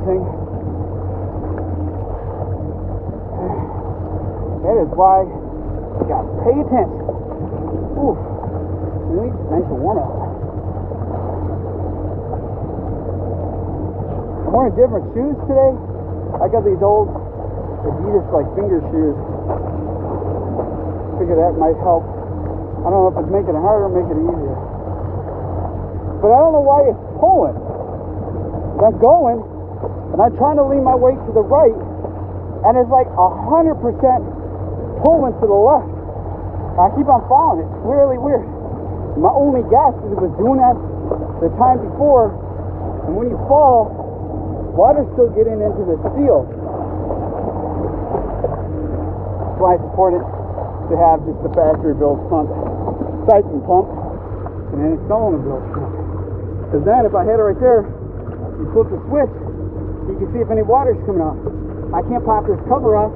thing. That is why you gotta pay attention. Ooh, really nice and warm out. I'm wearing different shoes today. I got these old Adidas like finger shoes. Figure that might help. I don't know if it's making it harder or making it easier. But I don't know why it's pulling. I'm going, and I'm trying to lean my weight to the right, and it's like 100% pulling to the left. I keep on falling. It's really weird. My only guess is it was doing that the time before, and when you fall, water's still getting into the seal. That's why it's important to have just the factory built pump, Siphon pump, and then it's cylinder built pump. Because then if I hit it right there, you flip the switch, you can see if any water's coming off. I can't pop this cover off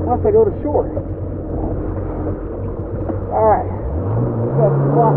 unless I go to shore. Alright, that's the clock.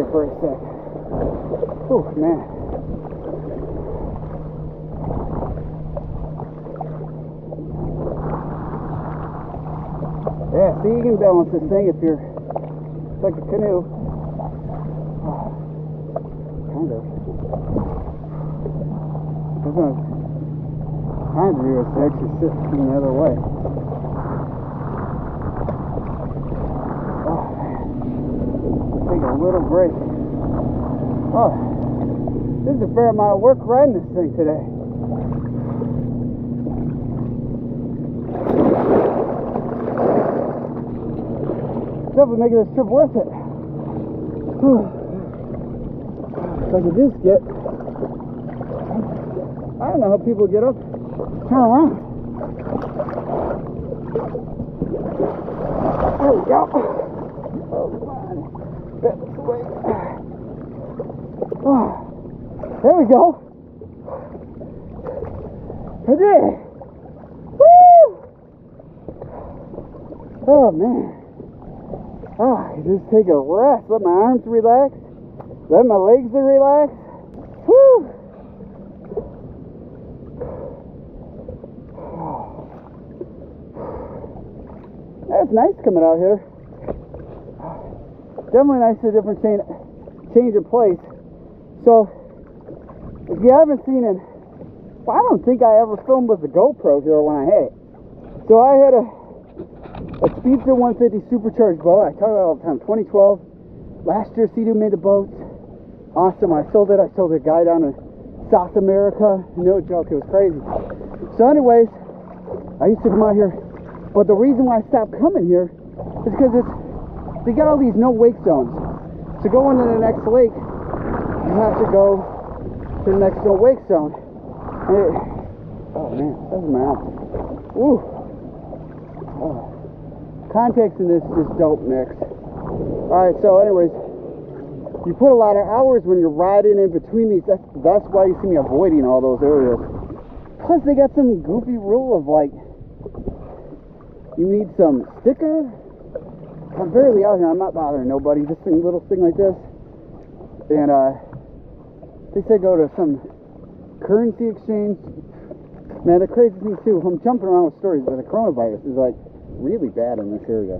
here for a sec. Oh, man. Yeah, see, you can balance this thing if you're, it's like a canoe. Kind of. Doesn't kind of do is actually sit the other way. Oh, man. Take a little break. Oh, this is a fair amount of work riding this thing today. Definitely making this trip worth it. If I could just get, I don't know how people get up, turn around. There we go. Oh, man. That was the way. Oh, there we go. I did it. Woo! Oh, man. Ah, just take a rest, let my arms relax, let my legs relax. Woo! That's nice coming out here. Definitely nice to different change of place. So, if you haven't seen it, well, I don't think I ever filmed with the GoPro here when I had it. So I had a Speedster 150 supercharged boat. I talk about it all the time. 2012. Last year, Sea-Doo made the boat. Awesome. I sold it. I sold a guy down in South America. No joke. It was crazy. So anyways, I used to come out here. But the reason why I stopped coming here is because they got all these no wake zones. To go into the next lake, you have to go to the next no wake zone. And oh man, that's my mouth. Woo. Oh. Context in this is dope mix. Alright, so anyways, you put a lot of hours when you're riding in between these. That's why you see me avoiding all those areas. Plus they got some goofy rule of like, you need some sticker. I'm barely out here, I'm not bothering nobody. This thing, little thing like this. And they said go to some currency exchange. Man, the crazy thing too, I'm jumping around with stories, but the coronavirus is like really bad in this area.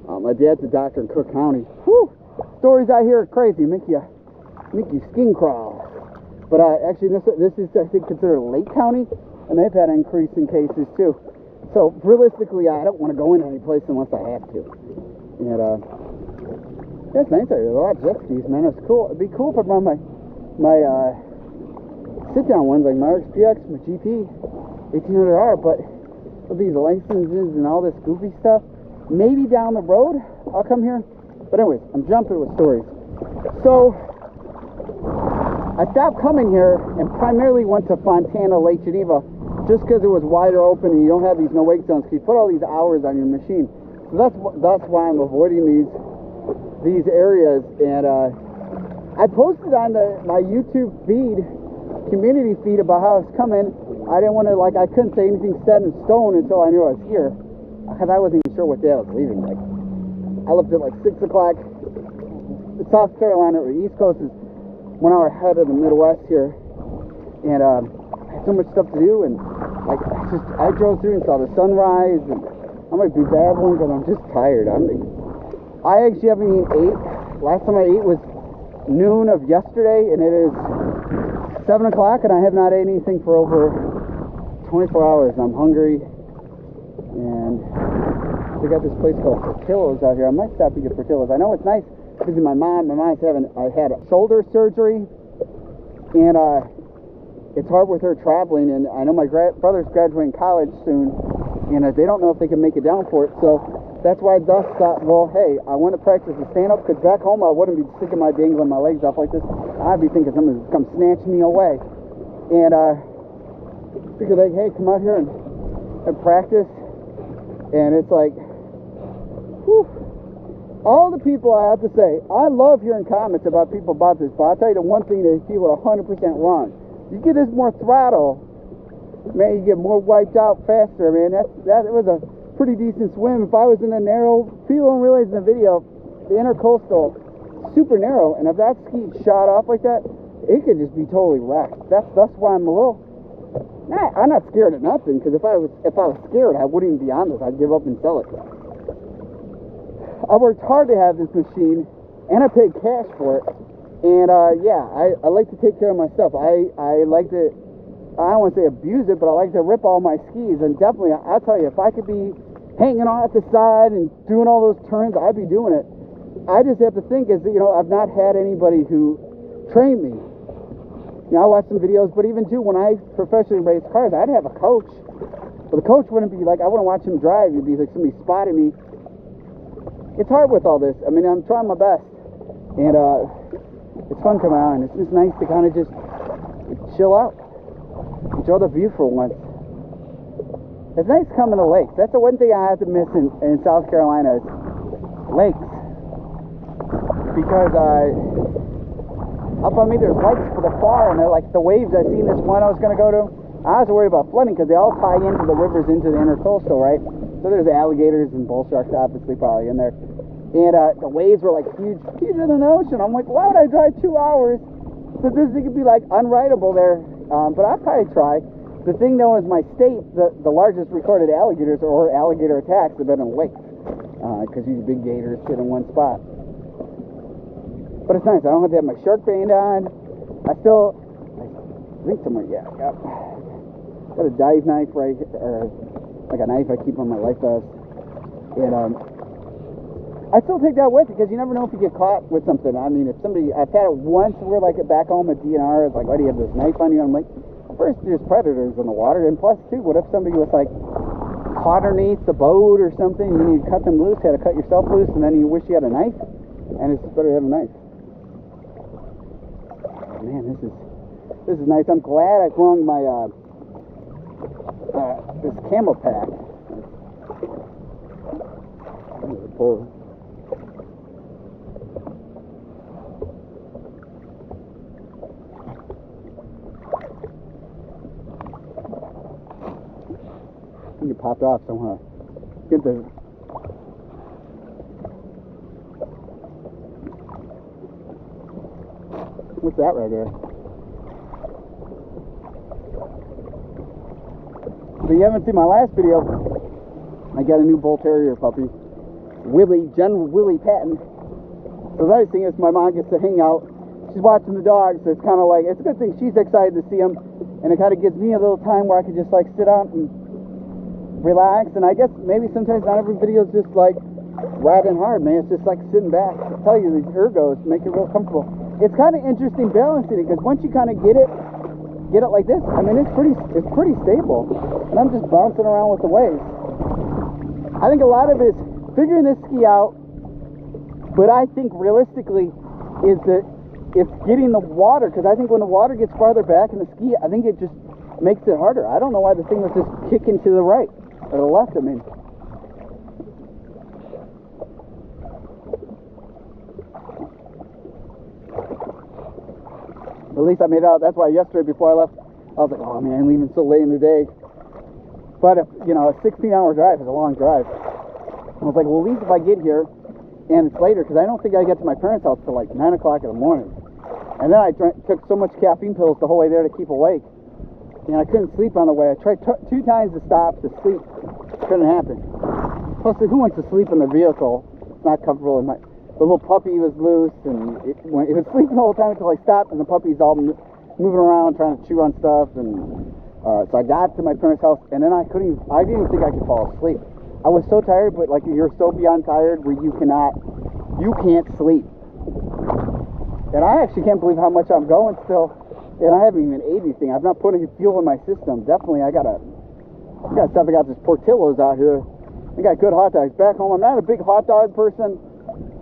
My dad's a doctor in Cook County. Whew! Stories I hear are crazy, make you skin crawl. But actually, this is I think considered Lake County, and they've had an increase in cases too. So realistically, I don't want to go in any place unless I have to. And that's nice out here. A lot of jet skis, man. It's cool. It'd be cool if I brought my sit-down ones like my RXPX, my GP, 1800R, but with these licenses and all this goofy stuff, maybe down the road I'll come here. But anyways, I'm jumping with stories. So I stopped coming here and primarily went to Fontana, Lake Geneva, just because it was wider open and you don't have these no wake zones. You put all these hours on your machine. So that's why I'm avoiding these areas. And I posted on my YouTube feed, community feed, about how it's coming. I didn't want to, like, I couldn't say anything set in stone until I knew I was here, because I wasn't even sure what day I was leaving. Like, I left at like 6 o'clock. South Carolina or East Coast is 1 hour ahead of the Midwest here, and I had so much stuff to do, and like I drove through and saw the sunrise, and I might be babbling because I'm just tired. I actually haven't eaten 8. Last time I ate was noon of yesterday, and it is 7 o'clock, and I have not ate anything for over 24 hours. I'm hungry, and they got this place called Portillo's out here. I might stop to get Portillo's. I know it's nice because my mom's I had shoulder surgery, and it's hard with her traveling, and I know my brother's graduating college soon, and they don't know if they can make it down for it, so that's why I thus thought, well, hey, I want to practice the stand-up, because back home I wouldn't be sticking my dangling my legs off like this. I'd be thinking someone's come snatch me away. And figured, like, hey, come out here and practice. And it's like, whew. All the people I have to say, I love hearing comments about people about this, but I'll tell you the one thing that people are 100% wrong. You get this more throttle, man, you get more wiped out faster, man. That was a pretty decent swim. If I was in a narrow, people don't realize in the video, the intercoastal super narrow, and if that ski shot off like that, it could just be totally wrecked. That's why I'm a little. I'm not scared of nothing, because if I was scared, I wouldn't even be on this. I'd give up and sell it. I worked hard to have this machine, and I paid cash for it. And yeah, I like to take care of my stuff. I like to, I don't want to say abuse it, but I like to rip all my skis. And definitely, I'll tell you, if I could be hanging on at the side and doing all those turns, I'd be doing it. I just have to think is, you know, I've not had anybody who trained me. You know, I watch some videos, but even too, when I professionally race cars, I'd have a coach. But the coach wouldn't be like, I wouldn't watch him drive. It'd be like somebody spotted me. It's hard with all this. I mean, I'm trying my best. And it's fun coming out, and it's just nice to kind of just chill out. Enjoy the view for once. It's nice coming to lakes. That's the one thing I have to miss in South Carolina is lakes. Because up on me there's lakes for the far, and they're like the waves. I seen this one I was going to go to. I was worried about flooding because they all tie into the rivers into the intercoastal, right? So there's alligators and bull sharks obviously probably in there. And the waves were like huge, huger than the ocean. I'm like, why would I drive 2 hours? So this thing could be like unrideable there. But I'll probably try. The thing though is my state, the largest recorded alligators or alligator attacks have been in lakes. Because these big gators sit in one spot. But it's nice. I don't have to have my shark band on. I think somewhere, yeah. Got a dive knife right here, or like a knife I keep on my life vest. And I still take that with because you never know if you get caught with something. I mean, if somebody, I've had it once where like back home at DNR, it's like, why do you have this knife on you? I'm like, first there's predators in the water, and plus too, what if somebody was like caught underneath the boat or something, and you need to cut them loose, had to cut yourself loose, and then you wish you had a knife, and it's better to have a knife. Man, this is nice. I'm glad I flung my this camel pack. Pull. I think it popped off, so I want to get the. What's that right there? If you haven't seen my last video, I got a new bull terrier puppy, General Willie Patton. So the nice thing is my mom gets to hang out. She's watching the dogs, so it's kind of like, it's a good thing she's excited to see him, and it kind of gives me a little time where I can just like sit out and relax. And I guess maybe sometimes not every video is just like riding hard, man. It's just like sitting back. I tell you, these ergos make it real comfortable. It's kind of interesting balancing it, because once you kind of get it like this, I mean, it's pretty stable, and I'm just bouncing around with the waves. I think a lot of it is figuring this ski out, but I think realistically is that it's getting the water, because I think when the water gets farther back in the ski, I think it just makes it harder. I don't know why the thing was just kicking to the right or the left. I mean, at least I made it out. That's why yesterday before I left, I was like, oh man, I'm leaving so late in the day. But if, you know, a 16-hour drive is a long drive. I was like, well, at least if I get here and it's later, because I don't think I get to my parents' house till like 9 o'clock in the morning. And then I took so much caffeine pills the whole way there to keep awake, and I couldn't sleep on the way. I tried 2 times to stop to sleep. Couldn't happen. Plus, who wants to sleep in the vehicle? It's not comfortable. And the little puppy was loose, and it was sleeping the whole time until I stopped, and the puppy's all moving around trying to chew on stuff. And so I got to my parents' house, and then I didn't even think I could fall asleep. I was so tired, but like you're so beyond tired where you can't sleep. And I actually can't believe how much I'm going still, and I haven't even ate anything. I've not put any fuel in my system. Definitely, I got stuff. I got this Portillo's out here. I got good hot dogs. Back home, I'm not a big hot dog person,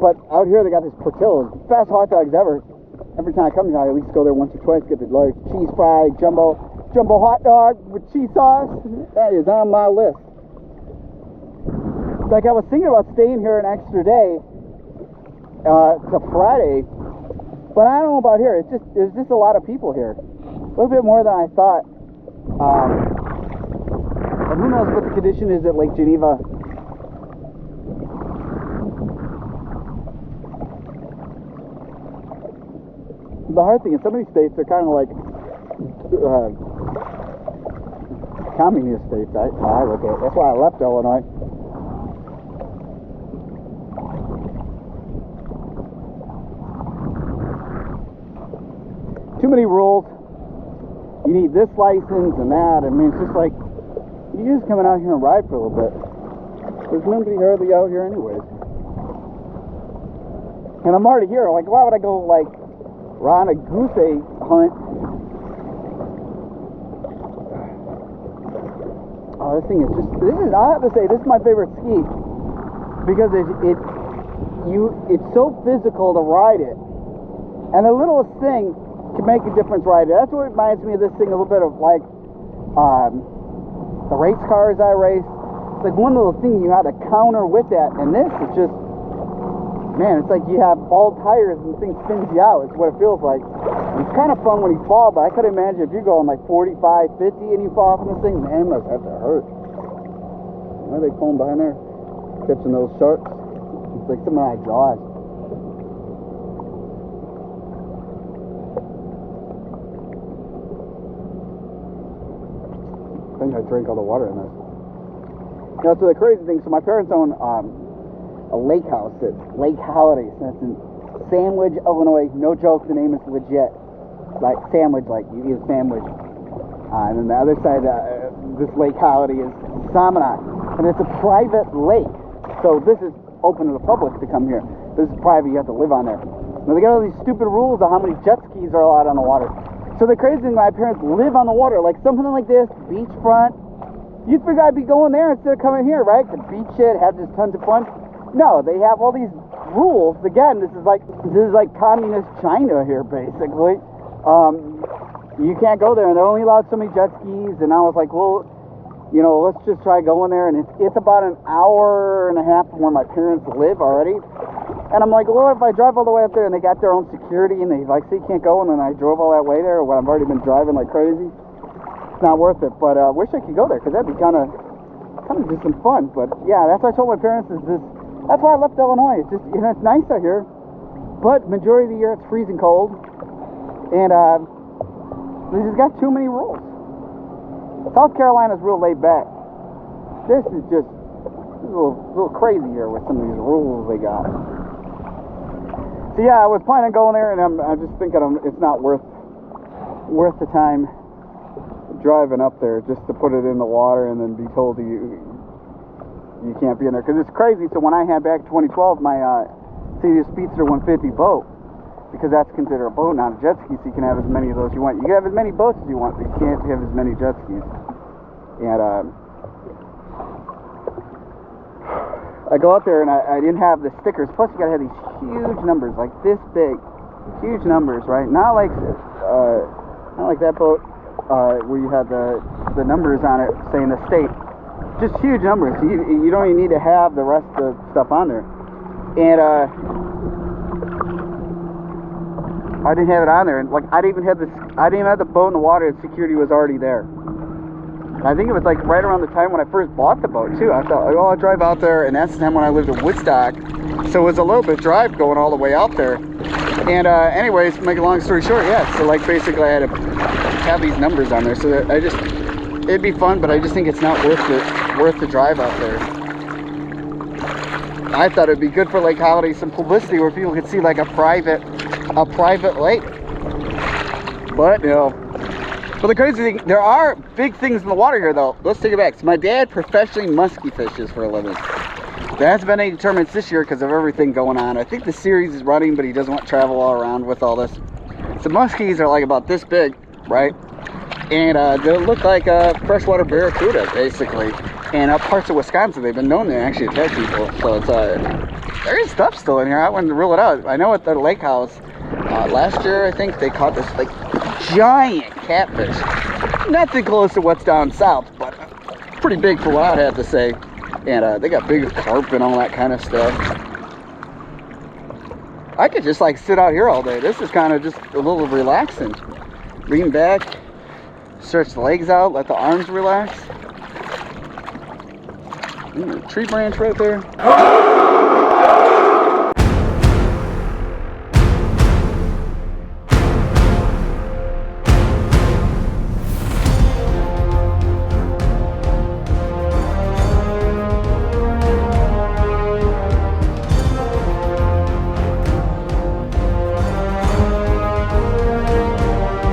but out here they got this Portillo's, best hot dogs ever. Every time I come here, I at least go there once or twice, get the large cheese fry, jumbo hot dog with cheese sauce. That is on my list. Like, I was thinking about staying here an extra day to Friday, but I don't know about here. There's just a lot of people here, a little bit more than I thought. And who knows what the condition is at Lake Geneva. The hard thing is some of these states are kind of like communist states. I look at it. That's why I left Illinois. Too many rules. You need this license and that. I mean, it's just like you're just coming out here and ride for a little bit. There's nobody hardly out here anyways. And I'm already here. Like, why would I go like on a goose egg hunt? Oh, this thing is just. I have to say, this is my favorite ski because it's so physical to ride it, and the littlest thing can make a difference riding it. That's what reminds me of this thing a little bit of like the race cars I race. It's like one little thing you had to counter with that, and this is just, man, it's like you have bald tires and the thing spins you out. It's what it feels like. It's kind of fun when you fall, but I could imagine if you're going like 45, 50 and you fall from this thing, man, it must have to hurt. Why are they pulling behind there? Catching those sharks. It's like some of my jaws. I think I drank all the water in this. You know, so the crazy thing, so my parents own a lake house at Lake Holidays. That's in Sandwich, Illinois. No joke, the name is legit. Like sandwich, like you eat a sandwich. And then the other side, this Lake Holiday is Salmonock. And it's a private lake. So this is open to the public to come here. This is private, you have to live on there. Now they got all these stupid rules of how many jet skis are allowed on the water. So the crazy thing, my parents live on the water. Like something like this, beachfront. You'd figure I'd be going there instead of coming here, right? To beach it, have just tons of fun. No, they have all these rules. Again, this is like communist China here, basically. You can't go there, and they're only allowed so many jet skis. And I was like, well, you know, let's just try going there. And it's about an hour and a half from where my parents live already. And I'm like, well, if I drive all the way up there and they got their own security and they like say you can't go, and then I drove all that way there when I've already been driving like crazy, it's not worth it. But I wish I could go there because that'd be kind of just some fun. But yeah, that's what I told my parents is this. That's why I left Illinois. It's just, you know, it's nice out here, but majority of the year it's freezing cold, and they just got too many rules. South Carolina's real laid back. This is just a little crazy here with some of these rules they got. So yeah, I was planning on going there, and I'm just thinking it's not worth the time driving up there just to put it in the water and then be told you can't be in there, because it's crazy. So when I had back in 2012 my City Speedster 150 boat, because that's considered a boat, not a jet ski, so you can have as many of those you want. You can have as many boats as you want, but you can't have as many jet skis. And I go out there and I didn't have the stickers. Plus you gotta have these huge numbers, like this big, huge numbers, right? Not like that boat where you had the numbers on it saying the state. Just huge numbers. You don't even need to have the rest of the stuff on there. And I didn't have it on there, and like I didn't even have the boat in the water, and security was already there. And I think it was like right around the time when I first bought the boat too. I thought, oh, I'll drive out there, and that's the time when I lived in Woodstock, so it was a little bit drive going all the way out there. And anyways, make a long story short, yeah, so like basically I had to have these numbers on there, so that it'd be fun, but I just think it's not worth the drive out there. I thought it'd be good for Lake Holiday, some publicity where people could see like a private lake. But you know, but the crazy thing, there are big things in the water here though. Let's take it back. So my dad professionally musky fishes for a living. There hasn't been any tournaments this year because of everything going on. I think the series is running, but he doesn't want to travel all around with all this. So muskies are like about this big, right? And they look like freshwater barracuda, basically. And up parts of Wisconsin, they've been known to actually attack people. So it's there is stuff still in here. I wouldn't rule it out. I know at the lake house last year, I think they caught this like giant catfish. Nothing close to what's down south, but pretty big for what I have to say. And they got big carp and all that kind of stuff. I could just like sit out here all day. This is kind of just a little relaxing. Lean back, stretch the legs out, let the arms relax. Tree branch right there.